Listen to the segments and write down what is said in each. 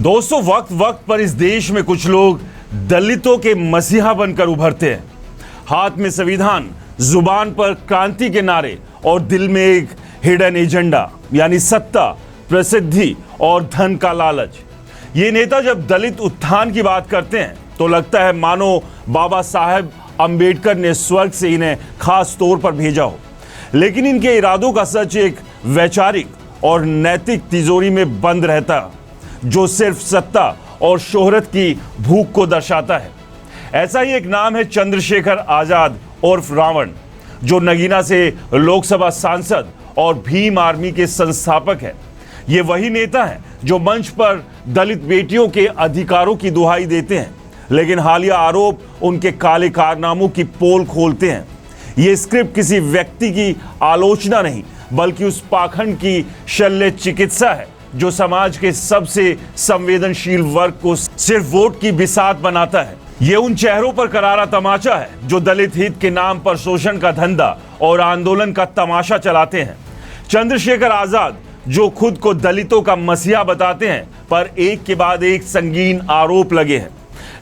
दोस्तों, वक्त वक्त पर इस देश में कुछ लोग दलितों के मसीहा बनकर उभरते हैं। हाथ में संविधान, जुबान पर क्रांति के नारे और दिल में एक हिडन एजेंडा यानी सत्ता, प्रसिद्धि और धन का लालच। ये नेता जब दलित उत्थान की बात करते हैं तो लगता है मानो बाबा साहेब अंबेडकर ने स्वर्ग से इन्हें खास तौर पर भेजा हो। लेकिन इनके इरादों का सच एक वैचारिक और नैतिक तिजोरी में बंद रहता है, जो सिर्फ सत्ता और शोहरत की भूख को दर्शाता है। ऐसा ही एक नाम है चंद्रशेखर आजाद उर्फ रावण, जो नगीना से लोकसभा सांसद और भीम आर्मी के संस्थापक है। ये वही नेता हैं जो मंच पर दलित बेटियों के अधिकारों की दुहाई देते हैं, लेकिन हालिया आरोप उनके काले कारनामों की पोल खोलते हैं। ये स्क्रिप्ट किसी व्यक्ति की आलोचना नहीं, बल्कि उस पाखंड की शल्य चिकित्सा है जो समाज के सबसे संवेदनशील वर्ग को सिर्फ वोट की बिसात बनाता है। ये उन चेहरों पर करारा तमाचा है जो दलित हित के नाम पर शोषण का धंधा और आंदोलन का तमाशा चलाते हैं। चंद्रशेखर आजाद जो खुद को दलितों का मसीहा बताते हैं, पर एक के बाद एक संगीन आरोप लगे हैं।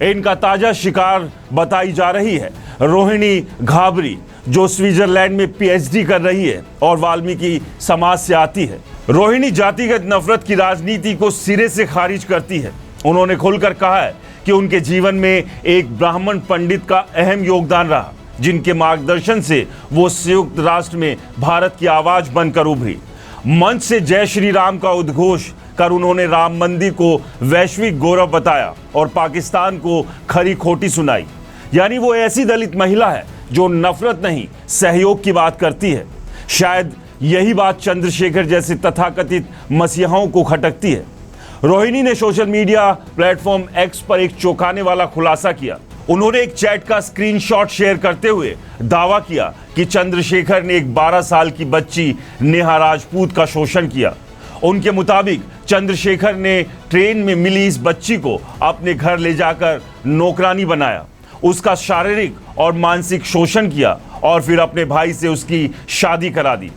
इनका ताजा शिकार बताई जा रही है रोहिणी घाबरी, जो स्विट्जरलैंड में पीएचडी कर रही है और वाल्मीकि समाज से आती है। रोहिणी जातिगत नफरत की राजनीति को सिरे से खारिज करती है। उन्होंने खुलकर कहा है कि उनके जीवन में एक ब्राह्मण पंडित का अहम योगदान रहा, जिनके मार्गदर्शन से वो संयुक्त राष्ट्र में भारत की आवाज बनकर उभरी। मंच से जय श्री राम का उद्घोष कर उन्होंने राम मंदिर को वैश्विक गौरव बताया और पाकिस्तान को खरी खोटी सुनाई। यानी वो ऐसी दलित महिला है जो नफरत नहीं, सहयोग की बात करती है। शायद यही बात चंद्रशेखर जैसे तथाकथित मसीहाओं को खटकती है। रोहिणी ने सोशल मीडिया प्लेटफॉर्म एक्स पर एक चौंकाने वाला खुलासा किया। उन्होंने एक चैट का स्क्रीनशॉट शेयर करते हुए दावा किया कि चंद्रशेखर ने एक 12 साल की बच्ची नेहा राजपूत का शोषण किया। उनके मुताबिक चंद्रशेखर ने ट्रेन में मिली इस बच्ची को अपने घर ले जाकर नौकरानी बनाया, उसका शारीरिक और मानसिक शोषण किया और फिर अपने भाई से उसकी शादी करा दी।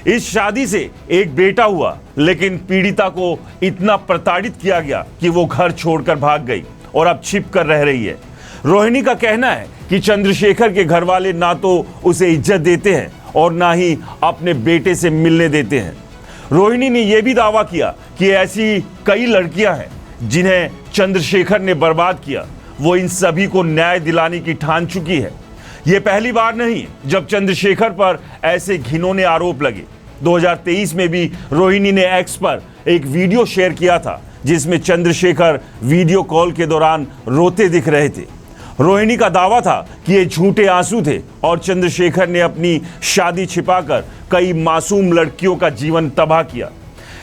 इस शादी से एक बेटा हुआ, लेकिन पीड़िता को इतना प्रताड़ित किया गया कि वो घर छोड़कर भाग गई और अब छिप कर रह रही है। रोहिणी का कहना है कि चंद्रशेखर के घर वाले ना तो उसे इज्जत देते हैं और ना ही अपने बेटे से मिलने देते हैं। रोहिणी ने यह भी दावा किया कि ऐसी कई लड़कियां हैं जिन्हें चंद्रशेखर ने बर्बाद किया। वो इन सभी को न्याय दिलाने की ठान चुकी है। ये पहली बार नहीं जब चंद्रशेखर पर ऐसे घिनौने आरोप लगे। 2023 में भी रोहिणी ने एक्स पर एक वीडियो शेयर किया था, जिसमें चंद्रशेखर वीडियो कॉल के दौरान रोते दिख रहे थे। रोहिणी का दावा था कि ये झूठे आंसू थे और चंद्रशेखर ने अपनी शादी छिपाकर कई मासूम लड़कियों का जीवन तबाह किया।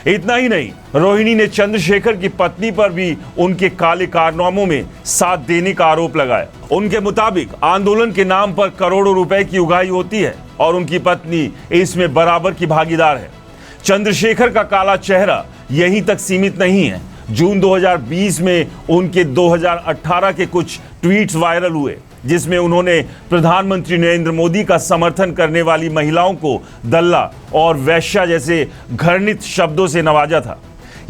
इतना ही नहीं, रोहिणी ने चंद्रशेखर की पत्नी पर भी उनके काले कारनामों में साथ देने का आरोप लगाया। उनके मुताबिक आंदोलन के नाम पर करोड़ों रुपए की उगाही होती है और उनकी पत्नी इसमें बराबर की भागीदार है। चंद्रशेखर का काला चेहरा यहीं तक सीमित नहीं है। जून 2020 में उनके 2018 के कुछ ट्वीट्स वायरल हुए, जिसमें उन्होंने प्रधानमंत्री नरेंद्र मोदी का समर्थन करने वाली महिलाओं को दल्ला और वैश्या जैसे घृणित शब्दों से नवाजा था।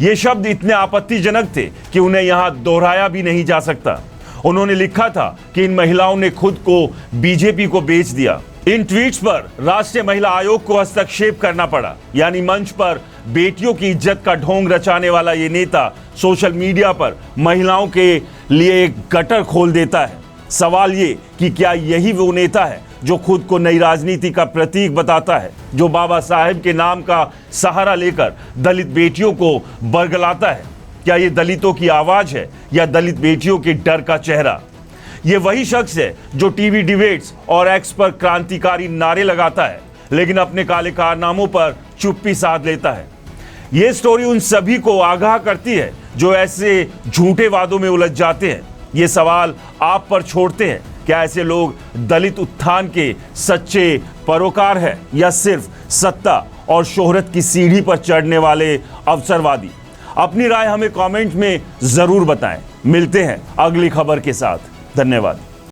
ये शब्द इतने आपत्तिजनक थे कि उन्हें यहाँ दोहराया भी नहीं जा सकता। उन्होंने लिखा था कि इन महिलाओं ने खुद को बीजेपी को बेच दिया। इन ट्वीट्स पर राष्ट्रीय महिला आयोग को हस्तक्षेप करना पड़ा। यानी मंच पर बेटियों की इज्जत का ढोंग रचाने वाला ये नेता सोशल मीडिया पर महिलाओं के लिए एक गटर खोल देता है। सवाल ये कि क्या यही वो नेता है जो खुद को नई राजनीति का प्रतीक बताता है, जो बाबा साहेब के नाम का सहारा लेकर दलित बेटियों को बरगलाता है? क्या ये दलितों की आवाज है या दलित बेटियों के डर का चेहरा? ये वही शख्स है जो टीवी डिबेट्स और एक्स पर क्रांतिकारी नारे लगाता है, लेकिन अपने काले कारनामों पर चुप्पी साध लेता है। ये स्टोरी उन सभी को आगाह करती है जो ऐसे झूठे वादों में उलझ जाते हैं। ये सवाल आप पर छोड़ते हैं, क्या ऐसे लोग दलित उत्थान के सच्चे परोकार हैं या सिर्फ सत्ता और शोहरत की सीढ़ी पर चढ़ने वाले अवसरवादी? अपनी राय हमें कमेंट में जरूर बताएं। मिलते हैं अगली खबर के साथ। धन्यवाद।